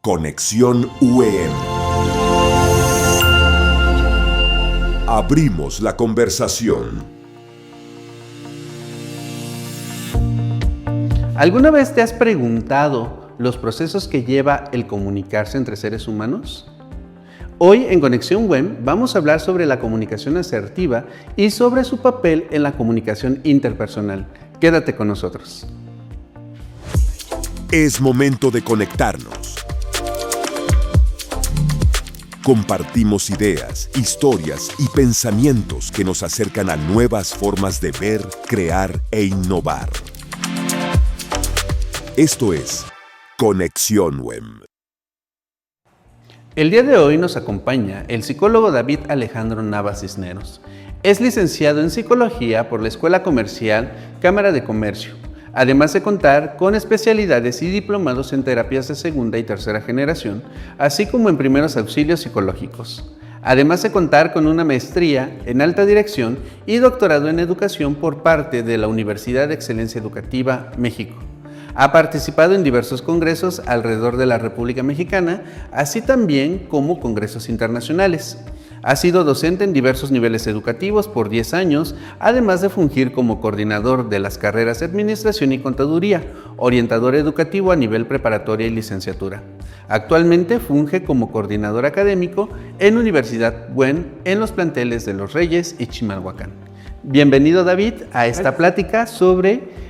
Conexión UEM. Abrimos la conversación. ¿Alguna vez te has preguntado los procesos que lleva el comunicarse entre seres humanos? Hoy en Conexión UEM vamos a hablar sobre la comunicación asertiva y sobre su papel en la comunicación interpersonal. Quédate con nosotros. Es momento de conectarnos. Compartimos ideas, historias y pensamientos que nos acercan a nuevas formas de ver, crear e innovar. Esto es Conexión UEM. El día de hoy nos acompaña el psicólogo David Alejandro Navas Cisneros. Es licenciado en Psicología por la Escuela Comercial Cámara de Comercio, además de contar con especialidades y diplomados en terapias de segunda y tercera generación, así como en primeros auxilios psicológicos. Además de contar con una maestría en alta dirección y doctorado en educación por parte de la Universidad de Excelencia Educativa, México. Ha participado en diversos congresos alrededor de la República Mexicana, así también como congresos internacionales. Ha sido docente en diversos niveles educativos por 10 años, además de fungir como coordinador de las carreras de Administración y Contaduría, orientador educativo a nivel preparatoria y licenciatura. Actualmente funge como coordinador académico en Universidad BUEN en los planteles de Los Reyes y Chimalhuacán. Bienvenido, David, a esta plática sobre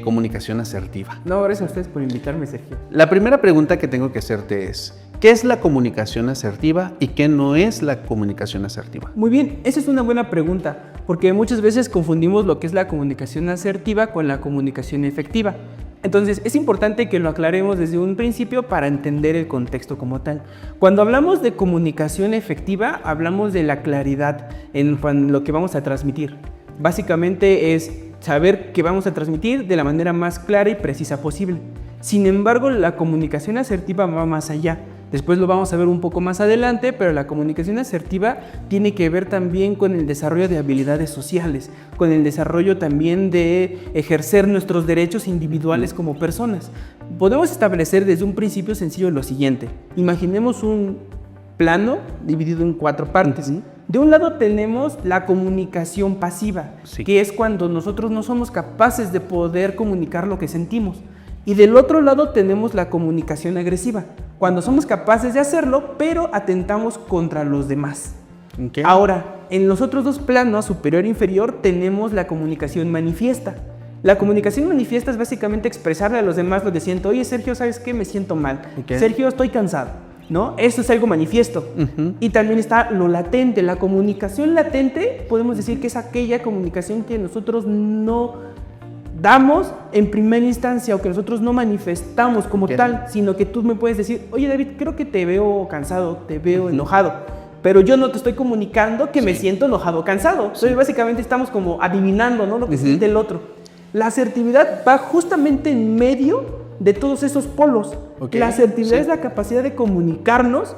comunicación asertiva. No, gracias a ustedes por invitarme, Sergio. La primera pregunta que tengo que hacerte es, ¿qué es la comunicación asertiva y qué no es la comunicación asertiva? Muy bien, esa es una buena pregunta, porque muchas veces confundimos lo que es la comunicación asertiva con la comunicación efectiva. Entonces, es importante que lo aclaremos desde un principio para entender el contexto como tal. Cuando hablamos de comunicación efectiva, hablamos de la claridad en lo que vamos a transmitir. Básicamente es saber qué vamos a transmitir de la manera más clara y precisa posible. Sin embargo, la comunicación asertiva va más allá. Después lo vamos a ver un poco más adelante, pero la comunicación asertiva tiene que ver también con el desarrollo de habilidades sociales, con el desarrollo también de ejercer nuestros derechos individuales como personas. Podemos establecer desde un principio sencillo lo siguiente. Imaginemos un plano dividido en 4 partes. De un lado tenemos la comunicación pasiva, que es cuando nosotros no somos capaces de poder comunicar lo que sentimos. Y del otro lado tenemos la comunicación agresiva, cuando somos capaces de hacerlo, pero atentamos contra los demás. Okay. Ahora, en los otros 2 planos, superior e inferior, tenemos la comunicación manifiesta. La comunicación manifiesta es básicamente expresarle a los demás lo que siento. Oye, Sergio, ¿sabes qué? Me siento mal. Okay. Sergio, estoy cansado, ¿no? Eso es algo manifiesto. Y también está lo latente. La comunicación latente, podemos decir que es aquella comunicación que nosotros no damos en primera instancia o que nosotros no manifestamos como tal, sino que tú me puedes decir, oye, David, creo que te veo cansado, te veo enojado, pero yo no te estoy comunicando que me siento enojado o cansado. Entonces, básicamente estamos como adivinando, ¿no?, lo que siente el otro. La asertividad va justamente en medio de todos esos polos. La asertividad es la capacidad de comunicarnos,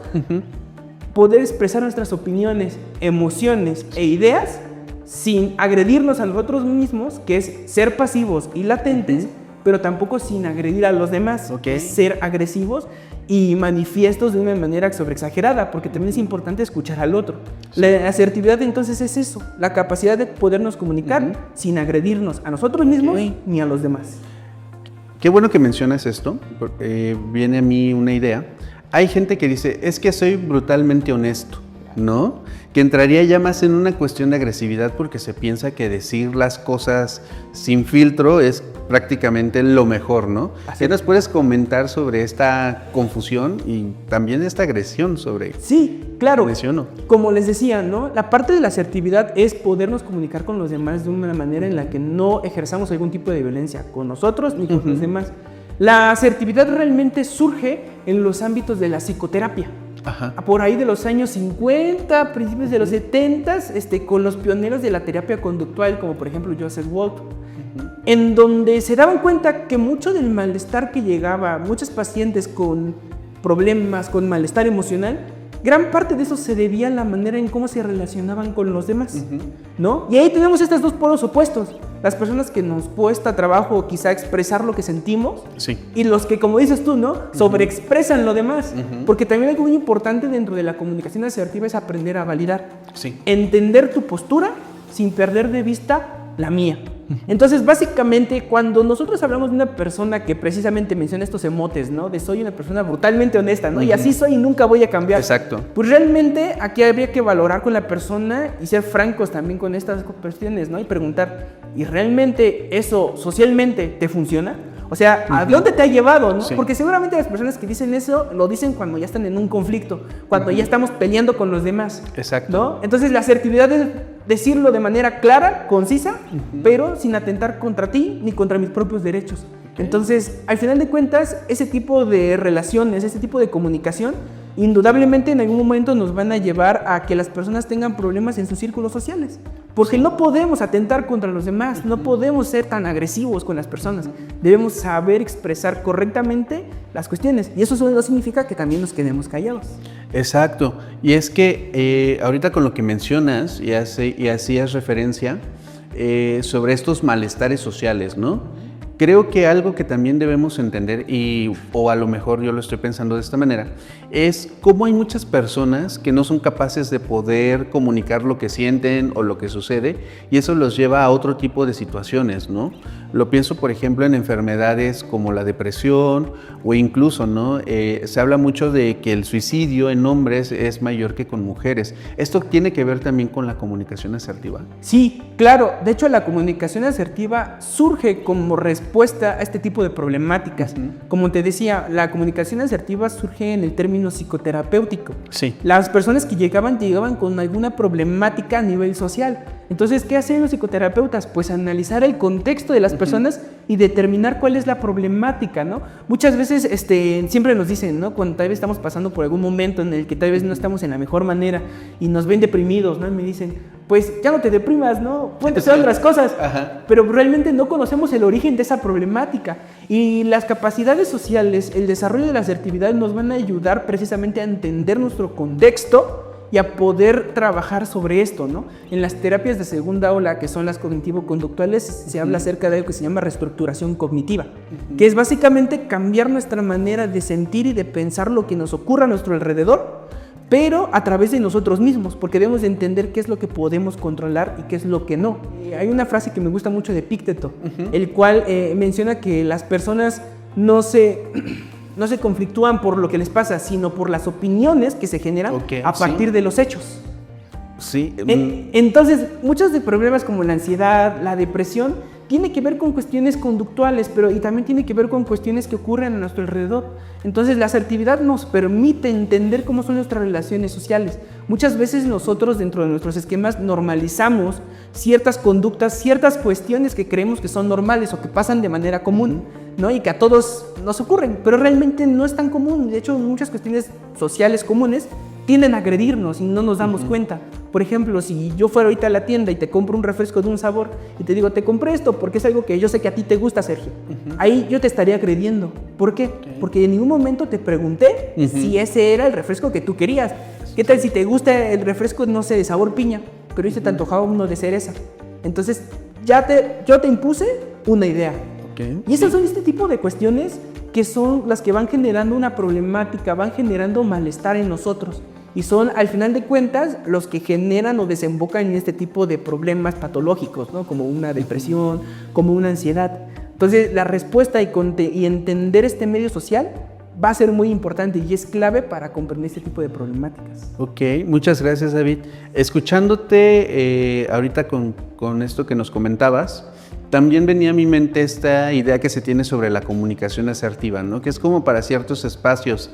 poder expresar nuestras opiniones, emociones e ideas sin agredirnos a nosotros mismos, que es ser pasivos y latentes, pero tampoco sin agredir a los demás, que es ser agresivos y manifiestos de una manera sobreexagerada, porque también es importante escuchar al otro. La asertividad entonces es eso, la capacidad de podernos comunicar sin agredirnos a nosotros mismos ni a los demás. Qué bueno que mencionas esto, viene a mí una idea. Hay gente que dice, es que soy brutalmente honesto, ¿no? Que entraría ya más en una cuestión de agresividad porque se piensa que decir las cosas sin filtro es prácticamente lo mejor, ¿no? ¿Qué nos puedes comentar sobre esta confusión y también esta agresión sobre? Sí, claro. Menciono. Como les decía, ¿no? La parte de la asertividad es podernos comunicar con los demás de una manera en la que no ejerzamos algún tipo de violencia con nosotros ni con los demás. La asertividad realmente surge en los ámbitos de la psicoterapia. Por ahí de los años 50, principios de los 70, con los pioneros de la terapia conductual, como por ejemplo Joseph Wolf, en donde se daban cuenta que mucho del malestar que llegaba a muchos pacientes con problemas, con malestar emocional, gran parte de eso se debía a la manera en cómo se relacionaban con los demás, ¿no? Y ahí tenemos estos 2 polos opuestos. las personas que nos cuesta trabajo quizá expresar lo que sentimos, Sí. y los que, como dices tú, ¿no? Sobreexpresan lo demás. Porque también algo muy importante dentro de la comunicación asertiva es aprender a validar. Sí. Entender tu postura sin perder de vista la mía. Entonces, básicamente, cuando nosotros hablamos de una persona que precisamente menciona estos emotes, ¿no? De soy una persona brutalmente honesta, ¿no? Y así soy y nunca voy a cambiar. Exacto. Pues realmente aquí habría que valorar con la persona y ser francos también con estas cuestiones, ¿no? Y preguntar, ¿y realmente eso socialmente te funciona? O sea, ¿a dónde te ha llevado, no? Sí. Porque seguramente las personas que dicen eso lo dicen cuando ya están en un conflicto, cuando ya estamos peleando con los demás. Exacto. ¿No? Entonces la asertividad es decirlo de manera clara, concisa, pero sin atentar contra ti ni contra mis propios derechos. Entonces, al final de cuentas, ese tipo de relaciones, ese tipo de comunicación, indudablemente en algún momento nos van a llevar a que las personas tengan problemas en sus círculos sociales. Porque no podemos atentar contra los demás, no podemos ser tan agresivos con las personas. Debemos saber expresar correctamente las cuestiones. Y eso no significa que también nos quedemos callados. Exacto. Y es que ahorita con lo que mencionas y hacías referencia sobre estos malestares sociales, ¿no? Creo que algo que también debemos entender, o a lo mejor yo lo estoy pensando de esta manera, es cómo hay muchas personas que no son capaces de poder comunicar lo que sienten o lo que sucede, y eso los lleva a otro tipo de situaciones, ¿no? Lo pienso, por ejemplo, en enfermedades como la depresión o incluso, ¿no? Se habla mucho de que el suicidio en hombres es mayor que con mujeres. ¿Esto tiene que ver también con la comunicación asertiva? Sí, claro. De hecho, la comunicación asertiva surge como respuesta a este tipo de problemáticas. Como te decía, la comunicación asertiva surge en el término psicoterapéutico. Sí. Las personas que llegaban con alguna problemática a nivel social. Entonces, ¿qué hacen los psicoterapeutas? Pues analizar el contexto de las personas y determinar cuál es la problemática, ¿no? Muchas veces siempre nos dicen, ¿no? Cuando tal vez estamos pasando por algún momento en el que tal vez no estamos en la mejor manera y nos ven deprimidos, ¿no? Y me dicen, pues ya no te deprimas, ¿no? Pueden hacer otras cosas. Ajá. Pero realmente no conocemos el origen de esa problemática. Y las capacidades sociales, el desarrollo de la asertividad nos van a ayudar precisamente a entender nuestro contexto y a poder trabajar sobre esto, ¿no? En las terapias de segunda ola, que son las cognitivo-conductuales, se habla acerca de algo que se llama reestructuración cognitiva, que es básicamente cambiar nuestra manera de sentir y de pensar lo que nos ocurre a nuestro alrededor, pero a través de nosotros mismos, porque debemos de entender qué es lo que podemos controlar y qué es lo que no. Hay una frase que me gusta mucho de Epicteto, el cual menciona que las personas no se conflictúan por lo que les pasa, sino por las opiniones que se generan a partir de los hechos. Sí. Entonces, muchos de problemas como la ansiedad, la depresión, tiene que ver con cuestiones conductuales, y también tiene que ver con cuestiones que ocurren a nuestro alrededor. Entonces, la asertividad nos permite entender cómo son nuestras relaciones sociales. Muchas veces nosotros, dentro de nuestros esquemas, normalizamos ciertas conductas, ciertas cuestiones que creemos que son normales o que pasan de manera común, ¿no? Y que a todos nos ocurren, pero realmente no es tan común. De hecho, muchas cuestiones sociales comunes tienden a agredirnos y no nos damos cuenta. Por ejemplo, si yo fuera ahorita a la tienda y te compro un refresco de un sabor y te digo, te compré esto porque es algo que yo sé que a ti te gusta, Sergio. Ahí yo te estaría agrediendo. ¿Por qué? Porque en ningún momento te pregunté si ese era el refresco que tú querías. ¿Qué tal si te gusta el refresco, no sé, de sabor piña, pero te antojaba uno de cereza? Entonces, yo te impuse una idea. Y esas son este tipo de cuestiones que son las que van generando una problemática, van generando malestar en nosotros. Y son, al final de cuentas, los que generan o desembocan en este tipo de problemas patológicos, ¿no? Como una depresión, como una ansiedad. Entonces, la respuesta y entender este medio social va a ser muy importante y es clave para comprender este tipo de problemáticas. Ok, muchas gracias, David. Escuchándote ahorita con esto que nos comentabas, también venía a mi mente esta idea que se tiene sobre la comunicación asertiva, ¿no? Que es como para ciertos espacios.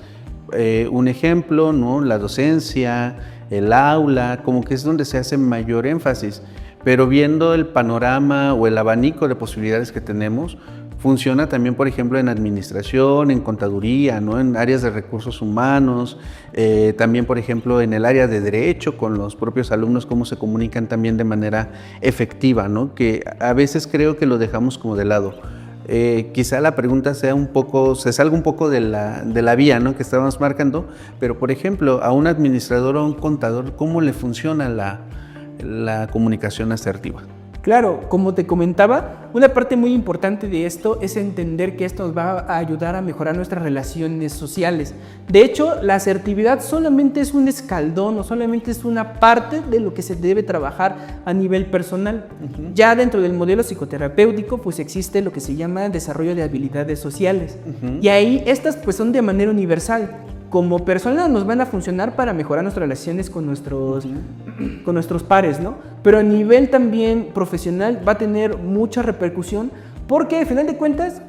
Un ejemplo, ¿no? La docencia, el aula, como que es donde se hace mayor énfasis. Pero viendo el panorama o el abanico de posibilidades que tenemos, funciona también, por ejemplo, en administración, en contaduría, ¿no? En áreas de recursos humanos, también, por ejemplo, en el área de derecho, con los propios alumnos, cómo se comunican también de manera efectiva, ¿no? Que a veces creo que lo dejamos como de lado. Quizá la pregunta sea se salga un poco de la vía, ¿no? Que estábamos marcando, pero, por ejemplo, a un administrador o a un contador, ¿cómo le funciona la comunicación asertiva? Claro, como te comentaba, una parte muy importante de esto es entender que esto nos va a ayudar a mejorar nuestras relaciones sociales. De hecho, la asertividad solamente es un escalón o solamente es una parte de lo que se debe trabajar a nivel personal. Ya dentro del modelo psicoterapéutico, pues existe lo que se llama desarrollo de habilidades sociales. Y ahí estas pues son de manera universal. Como personas nos van a funcionar para mejorar nuestras relaciones con nuestros pares, ¿no? Pero a nivel también profesional va a tener mucha repercusión porque, al final de cuentas,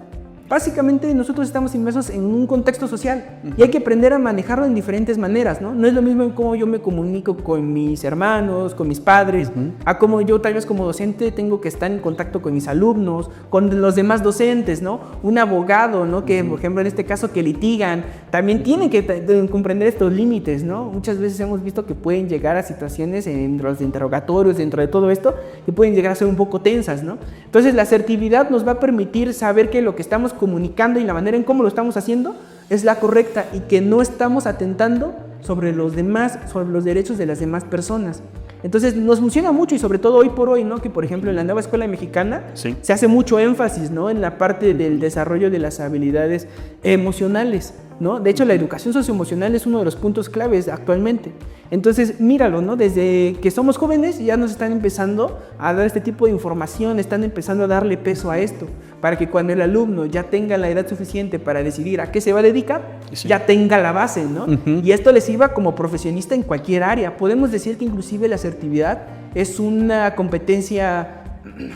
básicamente nosotros estamos inmersos en un contexto social y hay que aprender a manejarlo en diferentes maneras, ¿no? No es lo mismo cómo yo me comunico con mis hermanos, con mis padres, a cómo yo tal vez como docente tengo que estar en contacto con mis alumnos, con los demás docentes, ¿no? Un abogado, ¿no? Que, por ejemplo, en este caso que litigan, también tienen que comprender estos límites, ¿no? Muchas veces hemos visto que pueden llegar a situaciones en los interrogatorios, dentro de todo esto, que pueden llegar a ser un poco tensas, ¿no? Entonces, la asertividad nos va a permitir saber que lo que estamos comunicando y la manera en cómo lo estamos haciendo es la correcta y que no estamos atentando sobre los demás, sobre los derechos de las demás personas. Entonces nos funciona mucho y sobre todo hoy por hoy, ¿no? Que por ejemplo en la nueva escuela mexicana se hace mucho énfasis, ¿no? En la parte del desarrollo de las habilidades emocionales, ¿no? De hecho la educación socioemocional es uno de los puntos claves actualmente. Entonces míralo, ¿no? Desde que somos jóvenes ya nos están empezando a dar este tipo de información, están empezando a darle peso a esto, para que cuando el alumno ya tenga la edad suficiente para decidir a qué se va a dedicar, ya tenga la base, ¿no? Y esto les sirva como profesionista en cualquier área. Podemos decir que inclusive la asertividad es una competencia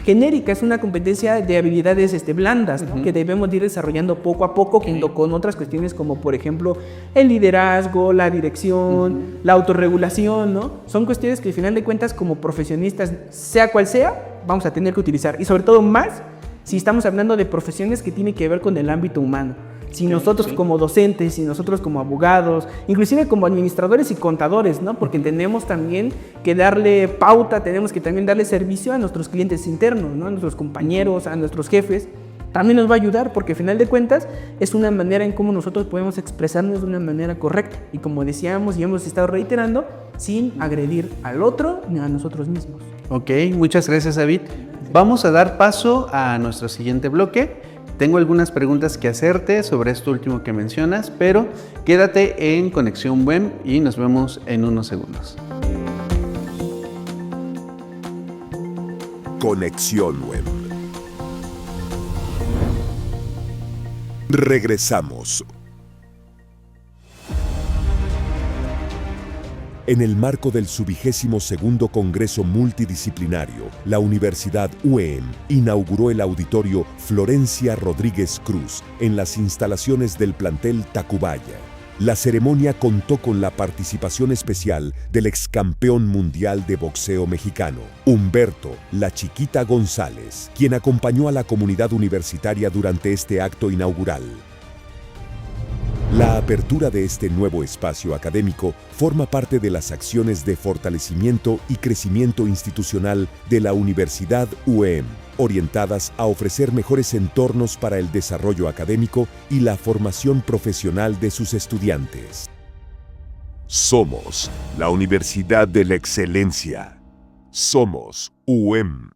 genérica, es una competencia de habilidades blandas, ¿no? Que debemos ir desarrollando poco a poco junto con otras cuestiones como por ejemplo el liderazgo, la dirección, la autorregulación, ¿no? Son cuestiones que al final de cuentas como profesionistas, sea cual sea, vamos a tener que utilizar y sobre todo más si estamos hablando de profesiones que tienen que ver con el ámbito humano. Si nosotros como docentes, si nosotros como abogados, inclusive como administradores y contadores, ¿no? Porque tenemos también que darle pauta, tenemos que también darle servicio a nuestros clientes internos, ¿no? A nuestros compañeros, a nuestros jefes. También nos va a ayudar porque al final de cuentas es una manera en cómo nosotros podemos expresarnos de una manera correcta. Y como decíamos y hemos estado reiterando, sin agredir al otro ni a nosotros mismos. Ok, muchas gracias, David. Vamos a dar paso a nuestro siguiente bloque. Tengo algunas preguntas que hacerte sobre esto último que mencionas, pero quédate en Conexión Web y nos vemos en unos segundos. Conexión Web. Regresamos. En el marco del su 22º Congreso Multidisciplinario, la Universidad UEM inauguró el auditorio Florencia Rodríguez Cruz en las instalaciones del plantel Tacubaya. La ceremonia contó con la participación especial del excampeón mundial de boxeo mexicano, Humberto "La Chiquita" González, quien acompañó a la comunidad universitaria durante este acto inaugural. La apertura de este nuevo espacio académico forma parte de las acciones de fortalecimiento y crecimiento institucional de la Universidad UEM, orientadas a ofrecer mejores entornos para el desarrollo académico y la formación profesional de sus estudiantes. Somos la Universidad de la Excelencia. Somos UEM.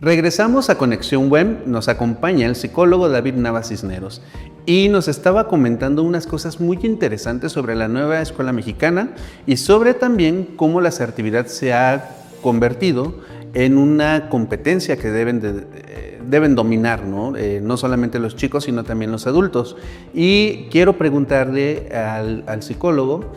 Regresamos a Conexión Web, nos acompaña el psicólogo David Nava Cisneros y nos estaba comentando unas cosas muy interesantes sobre la nueva escuela mexicana y sobre también cómo la asertividad se ha convertido en una competencia que deben dominar, ¿no? No solamente los chicos, sino también los adultos. Y quiero preguntarle al psicólogo,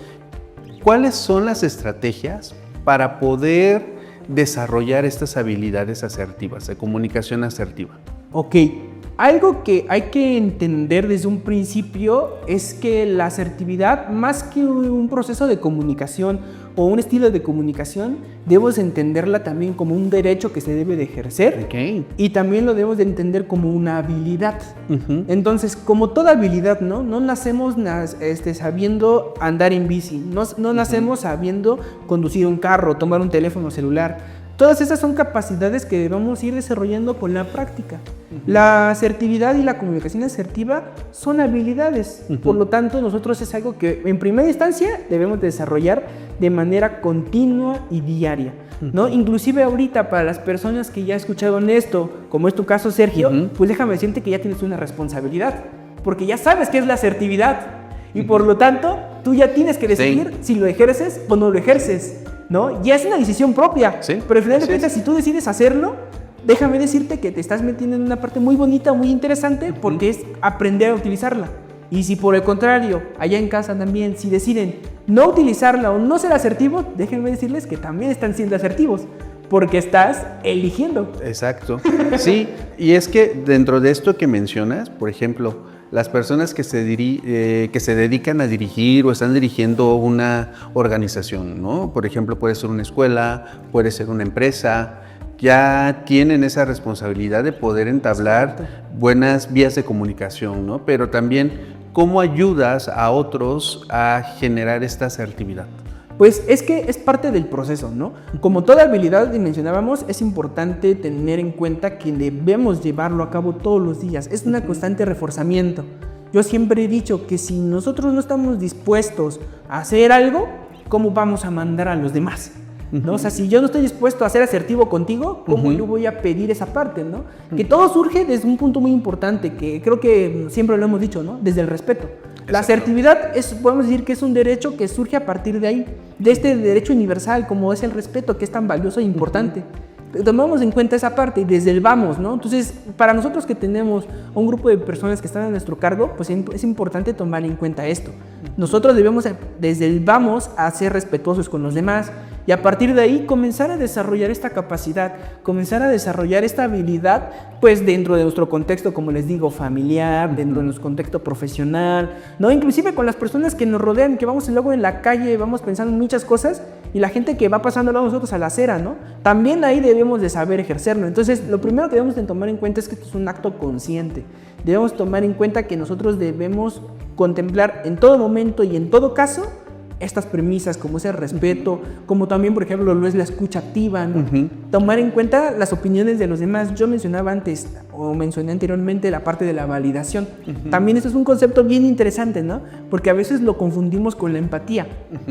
¿cuáles son las estrategias para poder desarrollar estas habilidades asertivas, de comunicación asertiva? Ok, algo que hay que entender desde un principio es que la asertividad, más que un proceso de comunicación o un estilo de comunicación, debemos entenderla también como un derecho que se debe de ejercer. Okay. Y también lo debemos de entender como una habilidad. Entonces, como toda habilidad, no nacemos sabiendo andar en bici, no nacemos sabiendo conducir un carro, tomar un teléfono celular. Todas esas son capacidades que debemos ir desarrollando con la práctica. La asertividad y la comunicación asertiva son habilidades. Por lo tanto, nosotros es algo que en primera instancia debemos desarrollar de manera continua y diaria, ¿no? Inclusive ahorita para las personas que ya escucharon esto, como es tu caso, Sergio, pues déjame decirte que ya tienes una responsabilidad, porque ya sabes qué es la asertividad y por lo tanto tú ya tienes que decidir si lo ejerces o no lo ejerces, ¿no? Ya es una decisión propia, pero al final de cuentas, si tú decides hacerlo, déjame decirte que te estás metiendo en una parte muy bonita, muy interesante, porque es aprender a utilizarla. Y si por el contrario, allá en casa también, si deciden no utilizarla o no ser asertivos, déjenme decirles que también están siendo asertivos, porque estás eligiendo. Exacto. Sí, y es que dentro de esto que mencionas, por ejemplo, las personas que se dedican a dirigir o están dirigiendo una organización, ¿no? Por ejemplo, puede ser una escuela, puede ser una empresa, ya tienen esa responsabilidad de poder entablar buenas vías de comunicación, ¿no? Pero también, ¿cómo ayudas a otros a generar esta asertividad? Pues es que es parte del proceso, ¿no? Como toda habilidad que mencionábamos, es importante tener en cuenta que debemos llevarlo a cabo todos los días. Es una constante reforzamiento. Yo siempre he dicho que si nosotros no estamos dispuestos a hacer algo, ¿cómo vamos a mandar a los demás? ¿No? O sea, si yo no estoy dispuesto a ser asertivo contigo, ¿cómo yo voy a pedir esa parte, ¿no? Que todo surge desde un punto muy importante, que creo que siempre lo hemos dicho, ¿no? Desde el respeto. La asertividad podemos decir que es un derecho que surge a partir de ahí, de este derecho universal, como es el respeto, que es tan valioso e importante. Tomamos en cuenta esa parte y desde el vamos, ¿no? Entonces, para nosotros que tenemos un grupo de personas que están a nuestro cargo, pues es importante tomar en cuenta esto. Nosotros debemos, desde el vamos, a ser respetuosos con los demás y a partir de ahí comenzar a desarrollar esta capacidad, comenzar a desarrollar esta habilidad, pues dentro de nuestro contexto, como les digo, familiar, dentro de nuestro contexto profesional, ¿no? Inclusive con las personas que nos rodean, que vamos luego en la calle, vamos pensando en muchas cosas y la gente que va pasando al lado de nosotros a la acera, ¿no? También ahí debemos de saber ejercerlo. Entonces, lo primero que debemos de tomar en cuenta es que esto es un acto consciente. Debemos tomar en cuenta que nosotros debemos contemplar en todo momento y en todo caso estas premisas, como es el respeto, como también, por ejemplo, lo es la escucha activa, ¿no? Tomar en cuenta las opiniones de los demás. Yo mencionaba antes, o mencioné anteriormente, la parte de la validación. También esto es un concepto bien interesante, ¿no? Porque a veces lo confundimos con la empatía.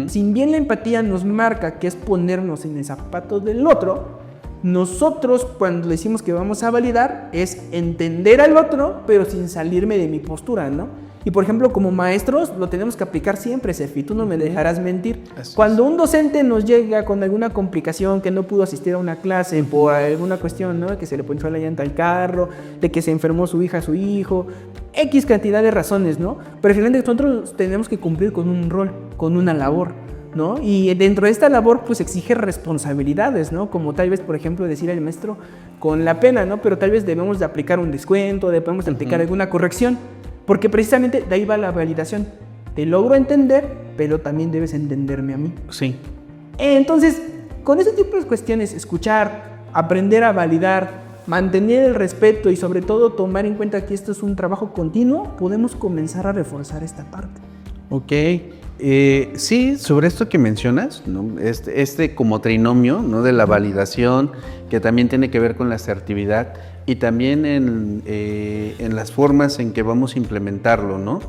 Si bien la empatía nos marca que es ponernos en el zapato del otro, nosotros cuando decimos que vamos a validar es entender al otro, pero sin salirme de mi postura, ¿no? Y por ejemplo, como maestros lo tenemos que aplicar siempre, Sefi, tú no me dejarás mentir. Cuando un docente nos llega con alguna complicación, que no pudo asistir a una clase por alguna cuestión, ¿no? Que se le ponchó la llanta al carro, de que se enfermó su hija, su hijo, X cantidad de razones, ¿no? Pero finalmente nosotros tenemos que cumplir con un rol, con una labor, ¿no? Y dentro de esta labor pues exige responsabilidades, ¿no? Como tal vez, por ejemplo, decir al maestro con la pena, ¿no? Pero tal vez debemos de aplicar un descuento, debemos de aplicar alguna corrección, porque precisamente de ahí va la validación. Te logro entender, pero también debes entenderme a mí. Sí. Entonces, con ese tipo de cuestiones, escuchar, aprender a validar, mantener el respeto y sobre todo tomar en cuenta que esto es un trabajo continuo, podemos comenzar a reforzar esta parte. Ok. Sí, sobre esto que mencionas, ¿no? Este como trinomio, ¿no? De la validación, que también tiene que ver con la asertividad y también en las formas en que vamos a implementarlo, ¿no?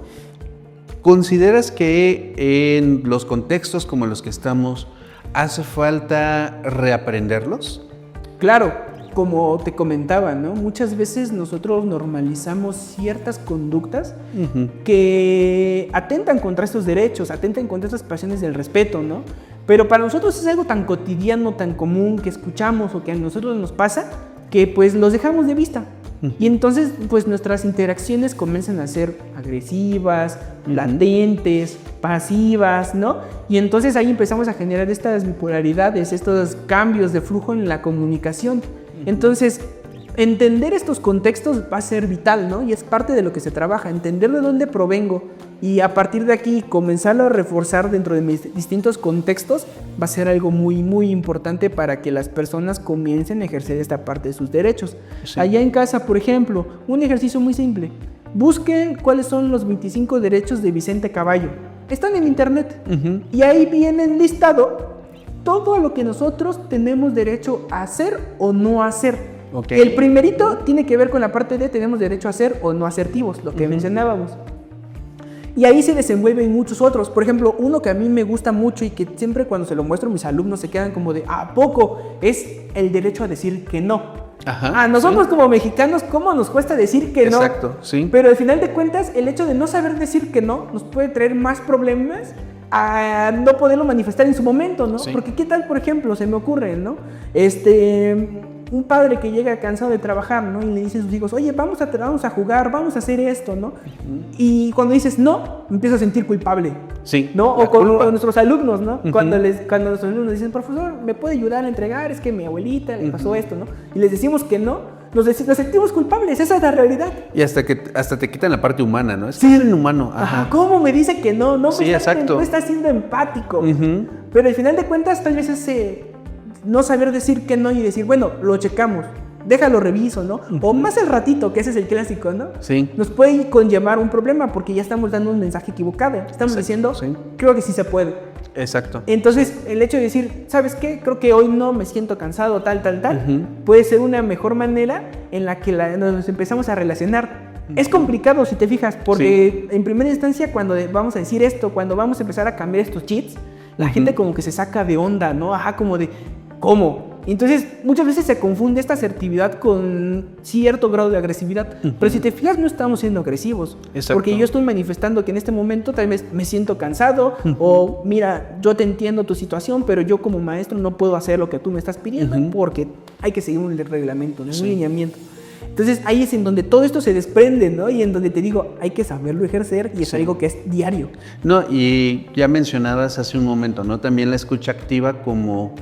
¿Consideras que en los contextos como los que estamos hace falta reaprenderlos? Claro, como te comentaba, ¿no? Muchas veces nosotros normalizamos ciertas conductas que atentan contra estos derechos, atentan contra estas pasiones del respeto, ¿no? Pero para nosotros es algo tan cotidiano, tan común que escuchamos o que a nosotros nos pasa que pues los dejamos de vista. Y entonces pues nuestras interacciones comienzan a ser agresivas, latentes, pasivas, ¿no? Y entonces ahí empezamos a generar estas bipolaridades, estos cambios de flujo en la comunicación. Entonces, entender estos contextos va a ser vital, ¿no? Y es parte de lo que se trabaja, entender de dónde provengo y a partir de aquí comenzarlo a reforzar dentro de mis distintos contextos va a ser algo muy, muy importante para que las personas comiencen a ejercer esta parte de sus derechos. Sí. Allá en casa, por ejemplo, un ejercicio muy simple. Busquen cuáles son los 25 derechos de Vicente Caballo. Están en internet y ahí vienen listado todo lo que nosotros tenemos derecho a hacer o no hacer. Ok. El primerito tiene que ver con la parte de tenemos derecho a ser o no asertivos, lo que mencionábamos. Y ahí se desenvuelven muchos otros. Por ejemplo, uno que a mí me gusta mucho y que siempre cuando se lo muestro a mis alumnos se quedan como de ¿a poco? Es el derecho a decir que no. Ajá, A nosotros como mexicanos, ¿cómo nos cuesta decir que no? Exacto, sí. Pero al final de cuentas, el hecho de no saber decir que no nos puede traer más problemas a no poderlo manifestar en su momento, ¿no? Sí. Porque qué tal, por ejemplo, se me ocurre, ¿no? Un padre que llega cansado de trabajar, ¿no? Y le dice a sus hijos, oye, vamos a jugar, vamos a hacer esto, ¿no? Y cuando dices no, me empiezo a sentir culpable. Sí. ¿No? La O con culpa. nuestros alumnos, ¿no? Cuando nuestros alumnos dicen, profesor, ¿me puede ayudar a entregar? Es que mi abuelita le pasó esto, ¿no? Y les decimos que no, nos sentimos culpables, esa es la realidad. Y hasta te quitan la parte humana, ¿no? Es que Sí. es inhumano. Ajá, ¿cómo me dice que no? No, Sí, exacto. No está siendo empático. Ujú. Pero al final de cuentas, tal vez ese no saber decir que no y decir, bueno, lo checamos, déjalo reviso, ¿no? O más el ratito, que ese es el clásico, ¿no? Sí. Nos puede conllevar un problema porque ya estamos dando un mensaje equivocado. Estamos Exacto, diciendo, sí. creo que sí se puede. Exacto. Entonces, el hecho de decir, ¿sabes qué? Creo que hoy no me siento cansado, tal, Ujú. puede ser una mejor manera en la que nos empezamos a relacionar. Es complicado si te fijas, porque en primera instancia cuando vamos a decir esto, cuando vamos a empezar a cambiar estos cheats, la gente como que se saca de onda, ¿no? Ajá, como de, ¿cómo? Entonces, muchas veces se confunde esta asertividad con cierto grado de agresividad. Pero si te fijas, no estamos siendo agresivos. Exacto. Porque yo estoy manifestando que en este momento tal vez me siento cansado o, mira, yo te entiendo tu situación, pero yo como maestro no puedo hacer lo que tú me estás pidiendo porque hay que seguir un reglamento, ¿no? Un lineamiento. Entonces, ahí es en donde todo esto se desprende, ¿no? Y en donde te digo, hay que saberlo ejercer y es algo que es diario. No, y ya mencionabas hace un momento, ¿no? También la escucha activa como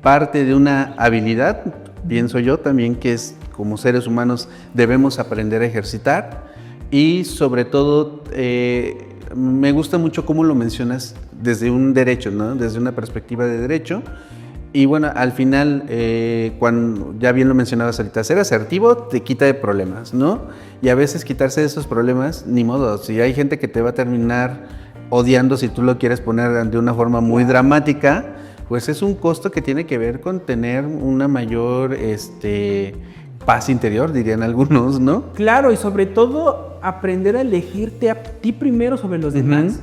parte de una habilidad, pienso yo también, que es como seres humanos debemos aprender a ejercitar y sobre todo me gusta mucho cómo lo mencionas desde un derecho, ¿no? Desde una perspectiva de derecho. Y bueno, al final, cuando ya bien lo mencionabas ahorita, ser asertivo te quita de problemas, ¿no? Y a veces quitarse de esos problemas, ni modo, si hay gente que te va a terminar odiando si tú lo quieres poner de una forma muy dramática, pues es un costo que tiene que ver con tener una mayor paz interior, dirían algunos, ¿no? Claro, y sobre todo aprender a elegirte a ti primero sobre los demás,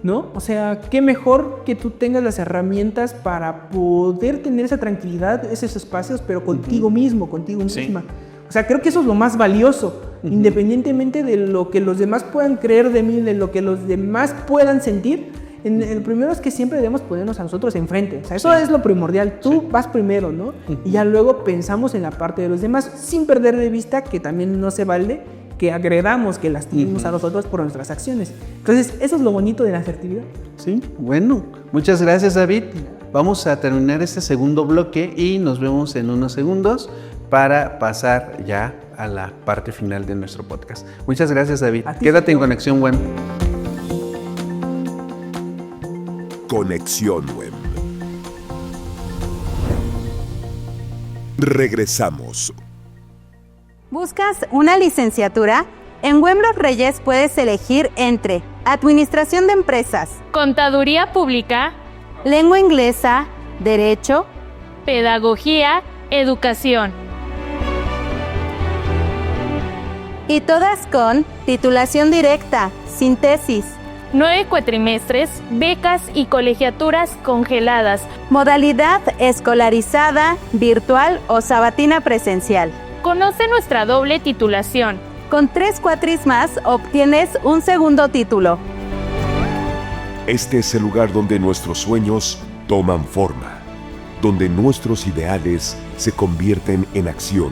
¿no? O sea, qué mejor que tú tengas las herramientas para poder tener esa tranquilidad, esos espacios, pero contigo mismo, contigo misma. O sea, creo que eso es lo más valioso, independientemente de lo que los demás puedan creer de mí, de lo que los demás puedan sentir. El primero es que siempre debemos ponernos a nosotros enfrente. O sea, eso es lo primordial. Tú vas primero, ¿no? Y ya luego pensamos en la parte de los demás, sin perder de vista que también no se vale que agredamos, que lastimemos a los otros por nuestras acciones. Entonces, eso es lo bonito de la asertividad. Sí, bueno, muchas gracias, David. Vamos a terminar este segundo bloque y nos vemos en unos segundos para pasar ya a la parte final de nuestro podcast. Muchas gracias, David. Quédate en Conexión Web. Conexión Web. Regresamos. ¿Buscas una licenciatura? En Web Los Reyes puedes elegir entre Administración de Empresas, Contaduría Pública, Lengua Inglesa, Derecho, Pedagogía, Educación. y todas con titulación directa, sin tesis, 9 cuatrimestres, becas y colegiaturas congeladas. modalidad escolarizada, virtual o sabatina presencial. Conoce nuestra doble titulación. Con 3 cuatris más obtienes un segundo título. Este es el lugar donde nuestros sueños toman forma, donde nuestros ideales se convierten en acción.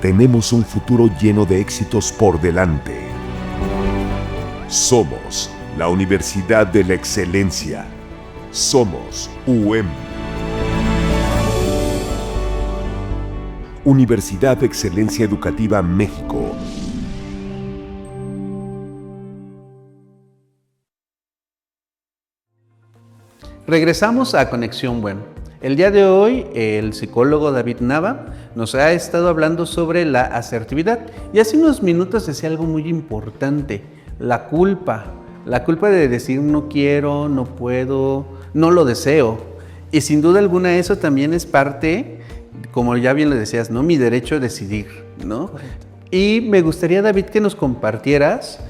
Tenemos un futuro lleno de éxitos por delante. Somos la Universidad de la Excelencia. Somos UEM. Universidad de Excelencia Educativa México. Regresamos a Conexión Web. El día de hoy, el psicólogo David Nava nos ha estado hablando sobre la asertividad y hace unos minutos decía algo muy importante, la culpa. La culpa de decir no quiero, no puedo, no lo deseo. Y sin duda alguna eso también es parte, como ya bien lo decías, ¿no? Mi derecho a decidir, ¿no? Correcto. Y me gustaría, David, que nos compartieras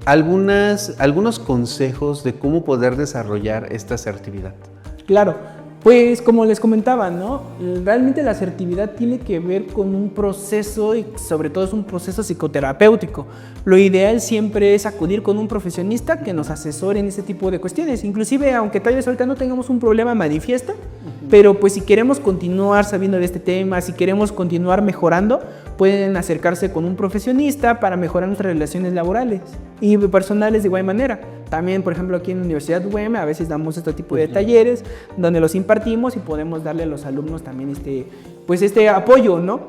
algunos consejos de cómo poder desarrollar esta asertividad. Claro, pues como les comentaba, ¿no? Realmente la asertividad tiene que ver con un proceso y sobre todo es un proceso psicoterapéutico. Lo ideal siempre es acudir con un profesionista que nos asesore en ese tipo de cuestiones. Inclusive, aunque tal vez ahorita no tengamos un problema manifiesto, pero pues si queremos continuar sabiendo de este tema, si queremos continuar mejorando, pueden acercarse con un profesionista para mejorar nuestras relaciones laborales y personales de igual manera. También, por ejemplo, aquí en la Universidad UEM a veces damos este tipo de talleres donde los impartimos y podemos darle a los alumnos también este apoyo, ¿no?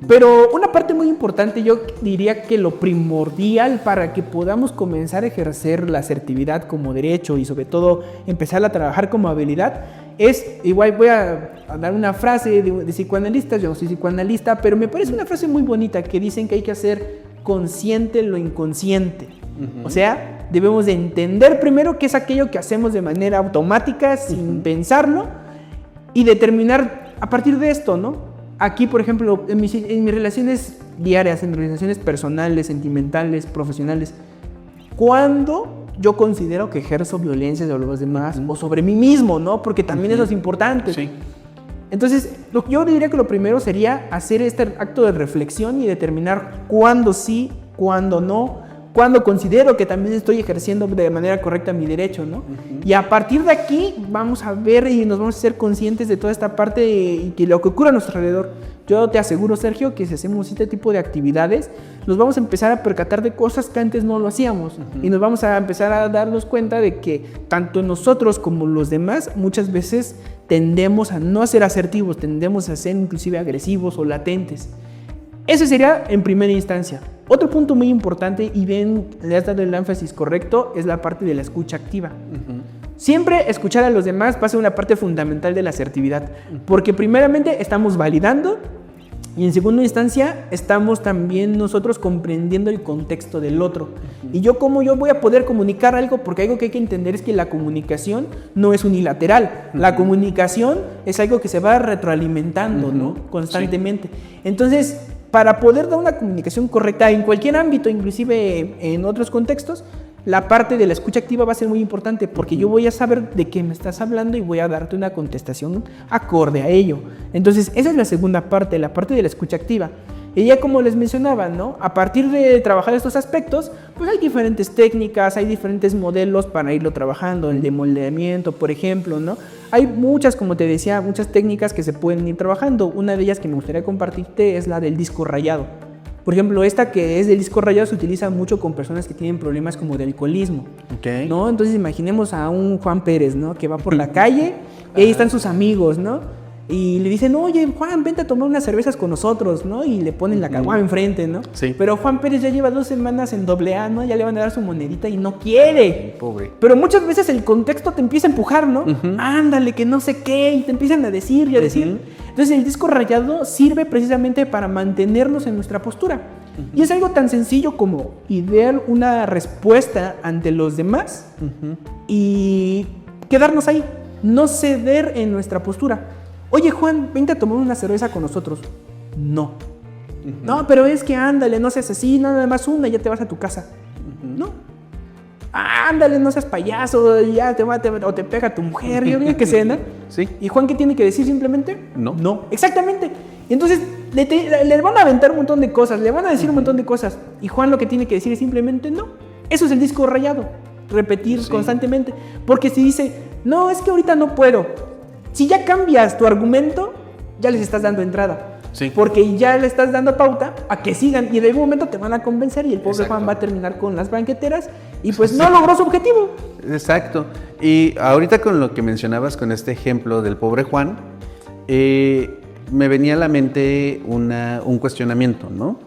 Pero una parte muy importante, yo diría que lo primordial para que podamos comenzar a ejercer la asertividad como derecho y sobre todo empezar a trabajar como habilidad es, igual voy a dar una frase de psicoanalistas, yo no soy psicoanalista, pero me parece una frase muy bonita que dicen que hay que hacer consciente lo inconsciente. O sea, debemos de entender primero qué es aquello que hacemos de manera automática, sin pensarlo, y determinar a partir de esto, ¿no? Aquí, por ejemplo, en mis relaciones diarias, en mis relaciones personales, sentimentales, profesionales, ¿cuándo yo considero que ejerzo violencia sobre los demás o sobre mí mismo, ¿no? Porque también eso es importante. Sí. Entonces, yo diría que lo primero sería hacer este acto de reflexión y determinar cuándo sí, cuándo no, cuándo considero que también estoy ejerciendo de manera correcta mi derecho, ¿no? Y a partir de aquí vamos a ver y nos vamos a ser conscientes de toda esta parte y que lo que ocurre a nuestro alrededor. Yo te aseguro, Sergio, que si hacemos este tipo de actividades, nos vamos a empezar a percatar de cosas que antes no lo hacíamos. Y nos vamos a empezar a darnos cuenta de que tanto nosotros como los demás muchas veces tendemos a no ser asertivos, tendemos a ser inclusive agresivos o latentes. Eso sería en primera instancia. Otro punto muy importante, y bien, le has dado el énfasis correcto, es la parte de la escucha activa. Siempre escuchar a los demás va a ser una parte fundamental de la asertividad, porque primeramente estamos validando y en segunda instancia estamos también nosotros comprendiendo el contexto del otro. Y yo voy a poder comunicar algo, porque algo que hay que entender es que la comunicación no es unilateral. La comunicación es algo que se va retroalimentando, ¿no? Constantemente. Sí. Entonces, para poder dar una comunicación correcta en cualquier ámbito, inclusive en otros contextos, la parte de la escucha activa va a ser muy importante, porque yo voy a saber de qué me estás hablando y voy a darte una contestación acorde a ello. Entonces, esa es la segunda parte, la parte de la escucha activa. Y ya como les mencionaba, ¿no? A partir de trabajar estos aspectos, pues hay diferentes técnicas, hay diferentes modelos para irlo trabajando, el de moldeamiento, por ejemplo, ¿no? Hay muchas, como te decía, muchas técnicas que se pueden ir trabajando. Una de ellas que me gustaría compartirte es la del disco rayado. Por ejemplo, esta que es del disco rayado se utiliza mucho con personas que tienen problemas como de alcoholismo, ¿no? Entonces imaginemos a un Juan Pérez, ¿no? Que va por la calle y ahí están sus amigos, ¿no? Y le dicen, oye, Juan, vente a tomar unas cervezas con nosotros, ¿no? Y le ponen la caguama enfrente, ¿no? Sí. Pero Juan Pérez ya lleva 2 semanas en AA, ¿no? Ya le van a dar su monedita y no quiere. Pobre. Pero muchas veces el contexto te empieza a empujar, ¿no? Ándale, que no sé qué, y te empiezan a decir y a decir. Entonces el disco rayado sirve precisamente para mantenernos en nuestra postura. Y es algo tan sencillo como idear una respuesta ante los demás y quedarnos ahí, no ceder en nuestra postura. Oye, Juan, vente a tomar una cerveza con nosotros. No. No, pero es que ándale, no seas así, nada más una, ya te vas a tu casa. No. Ándale, no seas payaso, ya o te pega tu mujer, yo digo que sea, ¿no? Sí. ¿Y Juan qué tiene que decir simplemente? No. No. Exactamente. Y entonces le van a aventar un montón de cosas, le van a decir un montón de cosas. Y Juan lo que tiene que decir es simplemente no. Eso es el disco rayado. Repetir constantemente. Porque si dice, no, es que ahorita no puedo. Si ya cambias tu argumento, ya les estás dando entrada. Sí. Porque ya le estás dando pauta a que sigan y en algún momento te van a convencer y el pobre Juan va a terminar con las banqueteras y pues no logró su objetivo. Exacto. Y ahorita con lo que mencionabas con este ejemplo del pobre Juan, me venía a la mente un cuestionamiento, ¿no?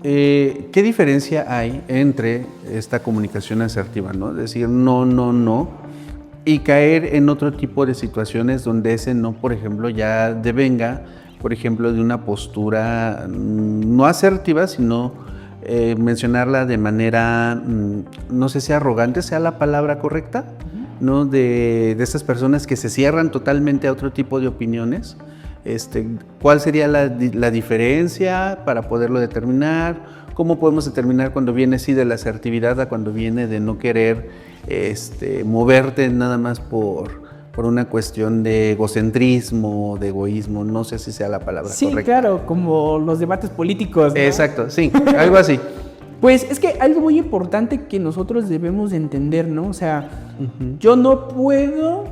¿Qué diferencia hay entre esta comunicación asertiva, ¿no? Decir no, y caer en otro tipo de situaciones donde ese no, por ejemplo, ya devenga, por ejemplo, de una postura no asertiva, sino mencionarla de manera, no sé si arrogante sea la palabra correcta, ¿no? De estas personas que se cierran totalmente a otro tipo de opiniones. ¿Cuál sería la diferencia para poderlo determinar? ¿Cómo podemos determinar cuando viene sí de la asertividad a cuando viene de no querer moverte nada más por una cuestión de egocentrismo, de egoísmo? No sé si sea la palabra correcta. Sí, claro, como los debates políticos, ¿no? Exacto, sí, algo así. Pues es que algo muy importante que nosotros debemos de entender, ¿no? O sea, yo no puedo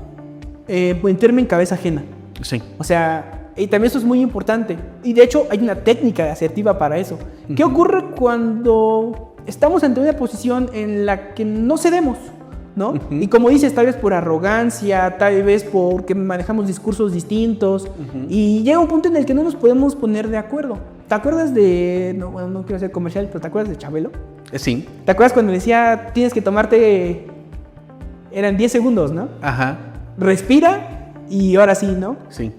meterme en cabeza ajena. Sí. O sea, y también eso es muy importante. Y de hecho hay una técnica asertiva para eso. ¿Qué ocurre cuando estamos ante una posición en la que no cedemos, ¿no? Y como dices, tal vez por arrogancia, tal vez porque manejamos discursos distintos, y llega un punto en el que no nos podemos poner de acuerdo. ¿Te acuerdas de, no, bueno, no quiero ser comercial, pero ¿te acuerdas de Chabelo? Sí. ¿Te acuerdas cuando decía, tienes que tomarte, eran 10 segundos, ¿no? Ajá. Respira y ahora sí, ¿no? Sí.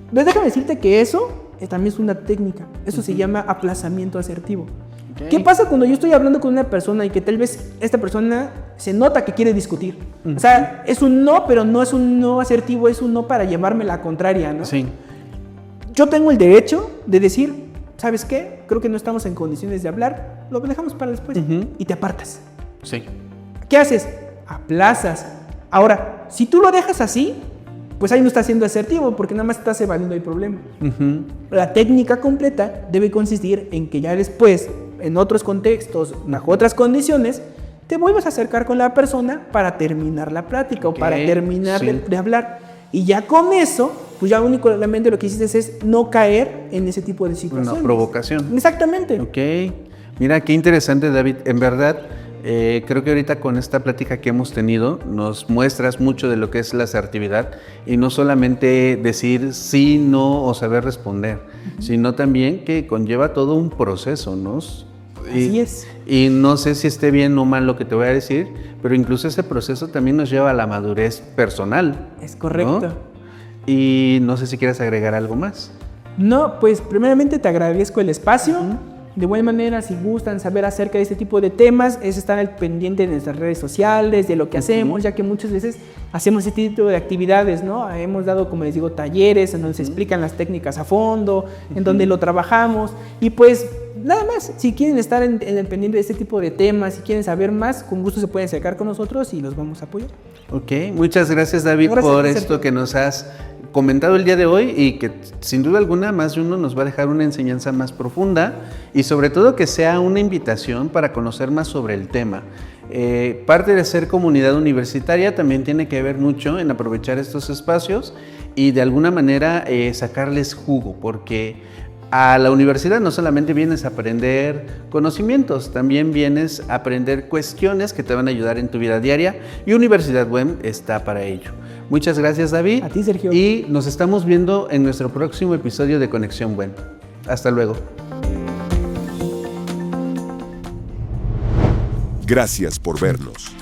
Entonces déjame decirte que eso también es una técnica. Eso se llama aplazamiento asertivo. Okay. ¿Qué pasa cuando yo estoy hablando con una persona y que tal vez esta persona se nota que quiere discutir? O sea, es un no, pero no es un no asertivo, es un no para llevarme la contraria, ¿no? Sí. Yo tengo el derecho de decir, ¿sabes qué? Creo que no estamos en condiciones de hablar, lo dejamos para después y te apartas. Sí. ¿Qué haces? Aplazas. Ahora, si tú lo dejas así, pues ahí no estás siendo asertivo porque nada más estás evadiendo el problema. La técnica completa debe consistir en que ya después, en otros contextos, bajo otras condiciones, te vuelvas a acercar con la persona para terminar la plática o para terminar de hablar. Y ya con eso, pues ya únicamente lo que hiciste es no caer en ese tipo de situaciones. Una provocación. Exactamente. Ok. Mira, qué interesante, David. En verdad, creo que ahorita con esta plática que hemos tenido nos muestras mucho de lo que es la asertividad y no solamente decir sí, no o saber responder, sino también que conlleva todo un proceso, ¿no? Así es. Y no sé si esté bien o mal lo que te voy a decir, pero incluso ese proceso también nos lleva a la madurez personal. Es correcto. ¿No? Y no sé si quieres agregar algo más. No, pues primeramente te agradezco el espacio. De buena manera, si gustan saber acerca de este tipo de temas, es estar al pendiente de nuestras redes sociales, de lo que hacemos, ya que muchas veces hacemos este tipo de actividades, ¿no? Hemos dado, como les digo, talleres en donde se explican las técnicas a fondo, en donde lo trabajamos, y pues nada más, si quieren estar en el pendiente de este tipo de temas, si quieren saber más, con gusto se pueden acercar con nosotros y los vamos a apoyar. Ok, muchas gracias, David, por esto que nos has comentado el día de hoy y que sin duda alguna más de uno nos va a dejar una enseñanza más profunda y sobre todo que sea una invitación para conocer más sobre el tema. Parte de ser comunidad universitaria también tiene que ver mucho en aprovechar estos espacios y de alguna manera sacarles jugo, porque a la universidad no solamente vienes a aprender conocimientos, también vienes a aprender cuestiones que te van a ayudar en tu vida diaria y Universidad WEM está para ello. Muchas gracias, David. A ti, Sergio. Y nos estamos viendo en nuestro próximo episodio de Conexión WEM. Hasta luego. Gracias por vernos.